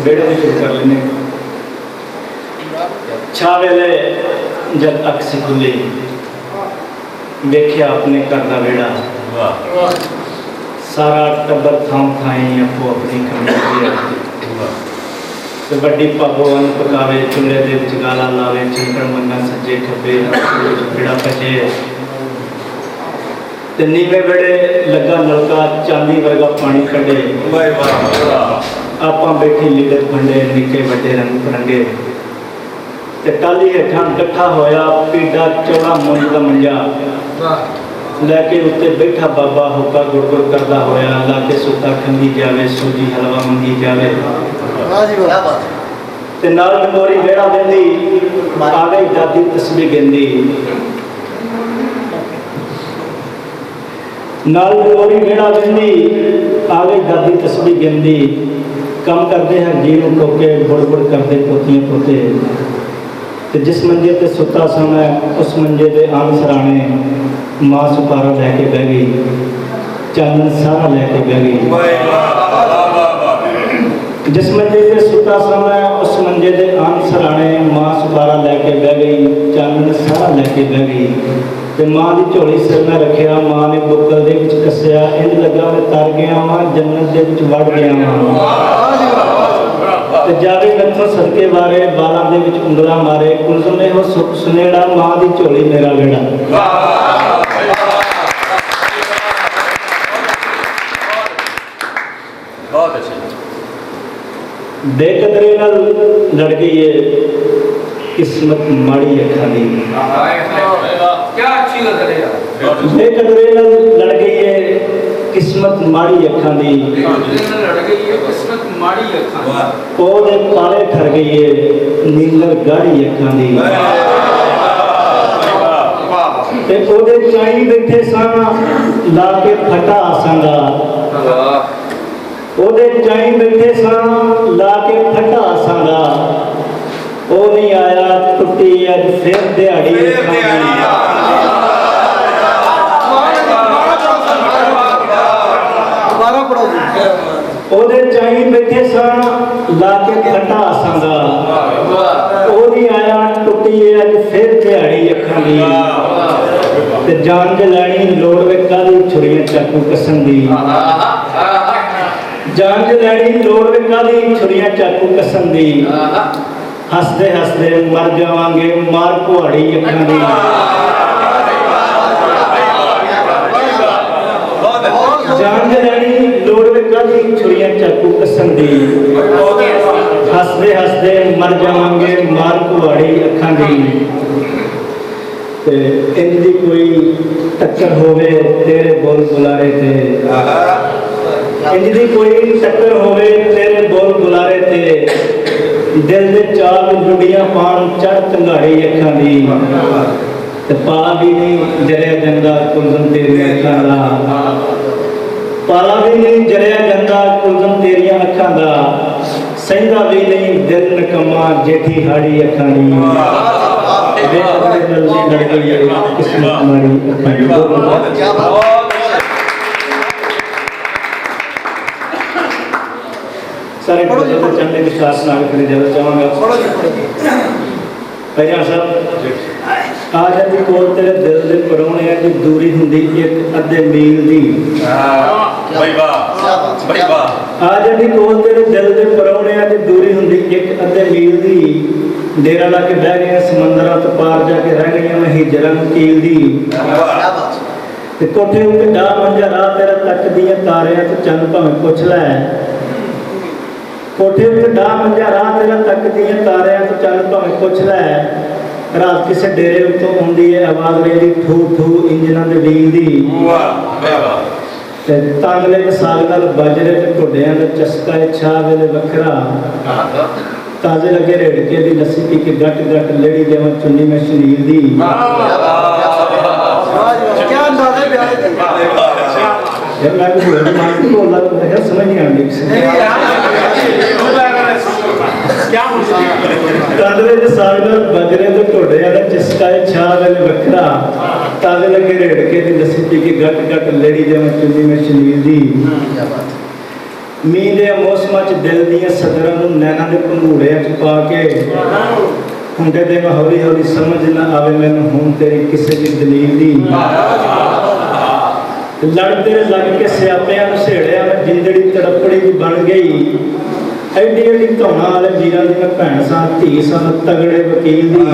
बेड़े में शुरू कर लेने छा वेले जब अख से खुली वेख्या अपने घर का वेड़ा सारा टब्बर थाम थाई आपो अपनी कमी तो वड्डी भागो अन्न पकावे चूल्हे दे विच गाला लावे चिंकण मंगा सज्जे खब्बे बेड़ा पचे ते नीवे वेड़े लगा नलका चांदी वर्गा पानी कढे आपां बैठी लीडर फंडे निके वड्डे रंग परंगे ते टाली हेठां डट्ठा होया पीड़ा चौड़ा मुंज दा मंजा लैके उत्ते बैठा बाबा हुक्का गुड़ गुड़ करदा होया लाके सुता खंगी जावे सूजी हलवा मंगी जावे ते नाल नगोरी वेड़ा वेंदी आवे दादी तस्बीह गेंदी नाल नगोरी वेड़ा वेंदी आवे दादी तस्बीह गेंदी कम करते हैं जीव टोके बुड़ बुड़ करते पोतियां पोते ते जिस मंजे ते सुता समय उस मंजे दे आम सराणे मां सुपारा लैके बह गई चानन सारा लैके बह गई जिस मंजे ते सुता समय उस मंजे दे आम सराणे मां सुपारा लैके बह गई चानन सारा लैके बह गई ते मां दी झोली सिर में रखिया मां ने बुक्कल दे विच कसिया इंज लगा मैं तर गया वां जन्नत दे विच वड़ गया वां ते जावे नथों सदके वारे बालां दे विच उंगलां मारे कुलजमे हो सुख सुनेड़ा मां दी झोली मेरा वेड़ा बहुत अच्छा बेकदरी नाल लड़ गई है किस्मत माड़ी अखां दी क्या अच्छी लग रही है बेकदरी नाल लड़ गई है किस्मत माड़ी अखां दी लड़ गई है किस्मत माड़ी अखां ओदे पाले ठर गई है नीलर गाड़ी अखां दी ते ओदे चाई बैठे सन ला के फटा आसांगा ओदे चाई बैठे सन ला के फटा आसांगा ओ नहीं आया टुटी अज फिर दिहाड़ी ओदे चाई बैठे सन ला के फटा आसांगा ओ नहीं आया टुटी अज फिर दिहाड़ी अखां दी ते जान दे लैनी लोड़ वे कादी छुरियां चाकू कसन दी जान दे लैनी लोड़ वे कादी छुरियां चाकू कसन दी हसदे हसदे मर जावांगे मार कुहाड़ी अखां दी जान दे लैनी लोड़ वे कादी छुरियां चाकू कसन दी हसदे हसदे मर जावांगे मार कुहाड़ी अखां दी ते इंदी कोई टक्कर होवे तेरे बोल बुलारे ते इंदी कोई टक्कर होवे तेरे बोल बुलारे ते दिल दे चाल जुड़ियां पान चढ़ तंगाड़ी अखां दी ते पाला भी नहीं जलिया जंदा कुलजम तेरी अखां दा पाला भी नहीं जलिया जंदा कुलजम तेरी अखां दा सहिंदा भी नहीं दिल नकमा जेठी हाड़ी अखां दी सारे चंदे विश्वास नाल करे जाना चाहांगा भैया साहब आज अभी कोल तेरे दिल दे परौणे दी दूरी हुंदी एक अद्धे मील दी भाई वाह आज अभी कोल तेरे दिल दे परौणे दी दूरी हुंदी एक अद्धे मील दी डेरा ला के बह गए समंदरां तो पार जाके रह गई मैं हिजरां कील दी ते कोठे उत्ते डा मंजा राह तेरा तक दियां तारियां तो चंद भावें पुछ लै कोठे उत्ते डा मंजा राह तेरा तक दियां तारियां तो चंद भावें पुछ लै रात किसे डेरे उत्तों आउंदी है आवाज वेंदी ठू ठू इंजनां दे व्हील दी ते तांगले दे साग नाल बाजरे ते ढोडियां दा चस्का छा वेले वखरा ताजे लगे रेड़के दी लस्सी पी के गट गट लेड़ी देवा चुन्नी में शरीर दी क्या अंदाजा प्यार यार मैं भी बोल रहा हूं यार समझ नहीं आ रही क्या ताजे दे साग नाल बाजरे ते ढोडियां दा चस्का छा वेले वखरा ताजे लगे रेड़के दी लस्सी पी के गट गट लेड़ी देवा चुन्नी में शरीर दी ਮੀਂਹ ਦੇ ਮੌਸਮਾਂ 'ਚ ਦਿਲ ਦੀਆਂ ਸਦਰਾਂ ਨੂੰ ਨੈਣਾਂ ਦੇ ਭੰਗੂੜਿਆਂ 'ਚ ਪਾ ਕੇ ਹੁੰਦੇ ਦੇ ਮੈਂ ਹੌਲੀ ਹੌਲੀ ਸਮਝ ਨਾ ਆਵੇ ਮੈਨੂੰ ਹੁਣ ਤੇਰੀ ਕਿਸੇ ਦੀ ਦਲੀਲ ਦੀ ਲੜਦੇ ਲੱਗ ਕੇ ਸਿਆਪਿਆਂ ਨੂੰ ਸੇੜਿਆ ਮੈਂ ਜਿੰਦੜੀ ਤੜਪੜੀ ਦੀ ਬਣ ਗਈ ਐਡੀ ਐਡੀ ਧੌਣਾ ਵਾਲੇ ਵੀਰਾਂ ਦੀ ਮੈਂ ਭੈਣ ਸਾਂ ਧੀ ਸਾਂ ਤਗੜੇ ਵਕੀਲ ਦੀ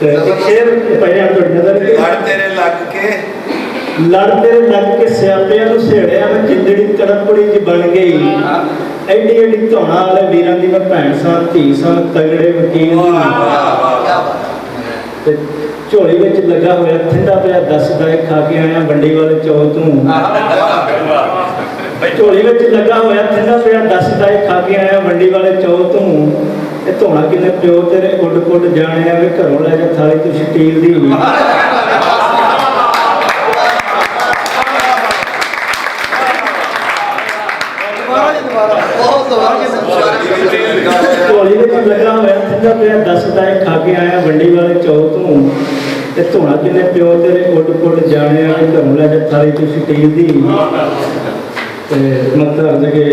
ਸ਼ੇਰ ਪਹਿਲਾਂ ਤੁਹਾਡੀ ਨਜ਼ਰ ਲੜਦੇ ਲੱਗ ਕੇ ਸਿਆਪਿਆਂ ਨੂੰ ਸੇੜਿਆ ਮੈਂ ਜਿੰਦੜੀ ਤੜਪੜੀ ਦੀ ਬਣ ਗਈ ਐਡੀ ਐਡੀ ਧੌਣਾ ਵਾਲੇ ਵੀਰਾਂ ਦੀ ਮੈਂ ਭੈਣ ਸਾਂ ਧੀ ਸਾਂ ਤਗੜੇ ਵਕੀਲ ਦੀ ਝੋਲੀ ਵਿੱਚ ਲੱਗਾ ਹੋਇਆ ਠੰਡਾ ਪਿਆ ਦੱਸਦਾ ਹੈ ਖਾ ਕੇ ਆਇਆ ਮੰਡੀ ਵਾਲੇ ਚੌਲ ਤੋਂ ਝੋਲੀ ਵਿੱਚ ਲੱਗਾ ਹੋਇਆ ਠੰਡਾ ਪਿਆ ਦੱਸਦਾ ਹੈ ਖਾ ਕੇ ਆਇਆ ਮੰਡੀ ਵਾਲੇ ਚੌਲ ਤੋਂ ਇਹ ਧੋਣਾ ਕਿੰਨੇ ਪਿਓ ਤੇਰੇ ਉੱਡ ਪੁੱਡ ਜਾਣਿਆ ਵੇ ਘਰੋਂ ਲੈ ਜਾ ਥਾਲੀ ਤੂੰ ਸਟੀਲ ਦੀ ਝੋਲੀ ਵਿੱਚ ਲੱਗਾ ਹੋਇਆ ਠੰਡਾ ਪਿਆ ਦੱਸਦਾ ਹੈ ਖਾ ਕੇ ਆਇਆ ਮੰਡੀ ਵਾਲੇ ਚੌਲ ਤੋਂ ਤੇ ਧੋਣਾ ਕਿੰਨੇ ਪਿਓ ਤੇਰੇ ਉੱਡ ਪੁੱਡ ਜਾਣਿਆ ਵੇ ਘਰੋਂ ਲੈ ਜਾ ਥਾਲੀ ਤੂੰ ਸਟੀਲ ਦੀ ਮਤਲਬ ਕਿ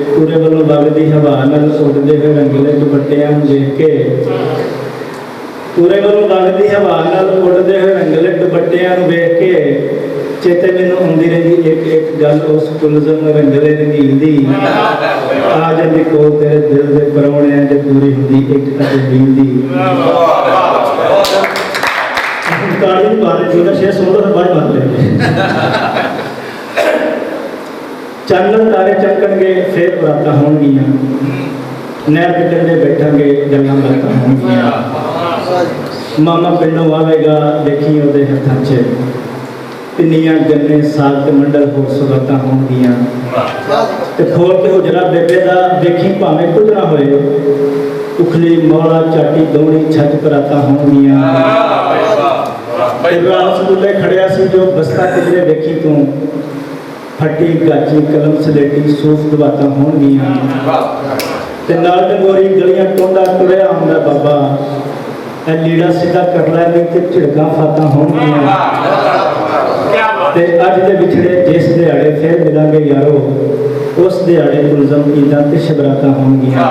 ਪੂਰੇ ਵੱਲੋਂ ਵਗਦੀ ਹਵਾ ਨਾਲ ਉੱਡਦੇ ਹੋਏ ਰੰਗੀਲੇ ਦੁਪੱਟਿਆਂ ਨੂੰ ਦੇਖ ਕੇ ਪੂਰੇ ਵੱਲੋਂ ਵਗਦੀ ਹਵਾ ਨਾਲ ਉੱਡਦੇ ਹੋਏ ਰੰਗੀਲੇ ਦੁਪੱਟਿਆਂ ਨੂੰ ਵੇਖ ਕੇ ਚੇਤੇ ਮੈਨੂੰ ਆਉਂਦੀ ਰਹਿੰਦੀ ਇੱਕ ਗੱਲ ਉਸ ਕੁਲਜ਼ਮ ਰੰਗਲੇ ਰੰਗੀਲ ਦੀ ਆ ਜਾਂਦੀ ਕੋਲ ਤੇਰੇ ਦਿਲ ਦੇ ਪਰੌਣਿਆਂ ਜੇ ਪੂਰੀ ਹੁੰਦੀ ਇੱਕ ਅਜੀਬ ਦੀ ਕਾਲੀ ਦੀ ਬਾਰੇ ਜਿਹੜਾ ਸ਼ੇਰ ਸੁਣਦਾ ਤਾਂ ਬਾਅਦ ਮੰਨ ਲੈਂਦੇ ਚੰਨ ਤਾਰੇ ਚਮਕਣਗੇ ਫੇਰ ਬਰਾਤਾਂ ਹੋਣਗੀਆਂ ਨਹਿਰ ਦੇ ਕੰਢੇ ਬੈਠਾਂਗੇ ਗੱਲਾਂ ਬਾਤਾਂ ਹੋਣਗੀਆਂ ਮਾਮਾ ਪਿੰਡੋਂ ਆਵੇਗਾ ਦੇਖੀ ਉਹਦੇ ਹੱਥਾਂ 'ਚ ਪਿੰਨੀਆਂ ਗੰਨੇ ਸਾਗ ਤੇ ਮੰਡਲ ਹੋਰ ਸੁਗਾਤਾਂ ਹੋਣਗੀਆਂ ਤੇ ਖੋਲ ਕੇ ਹੁਜਰਾ ਬੇਬੇ ਦਾ ਦੇਖੀ ਭਾਵੇਂ ਕੁਝ ਨਾ ਹੋਏ ਉਖਲੀ ਮੌਲਾ ਚਾਟੀ ਦੋਣੀ ਛੱਜ ਪਰਾਤਾਂ ਹੋਣਗੀਆਂ ਤੇ ਰਾਤ ਸਕੂਲੇ ਖੜਿਆ ਸੀ ਜੋ ਬਸਤਾ ਕਿਧਰੇ ਵੇਖੀ ਤੂੰ ਫੱਟੀ ਗਾਚੀ ਕਲਮ ਸਲੇਟੀ ਸੂਫ ਦਵਾਤਾਂ ਹੋਣਗੀਆਂ ਤੇ ਨਾਲ ਡੰਗੋਰੀ ਗਲੀਆਂ ਟੋਂਡਾ ਤੁਰਿਆ ਆਉਂਦਾ ਬਾਬਾ ਇਹ ਲੀੜਾ ਸਿੱਧਾ ਕਰ ਲੈ ਨਹੀਂ ਤੇ ਝਿੜਕਾਂ ਫਾਤਾਂ ਹੋਣਗੀਆਂ ਤੇ ਅੱਜ ਦੇ ਵਿਛੜੇ ਜਿਸ ਦਿਹਾੜੇ ਫਿਰ ਮਿਲਾਂਗੇ ਯਾਰੋ ਉਸ ਦਿਹਾੜੇ ਕੁਲਜ਼ਮ ਈਦਾਂ ਤੇ ਸ਼ਬਰਾਤਾਂ ਹੋਣਗੀਆਂ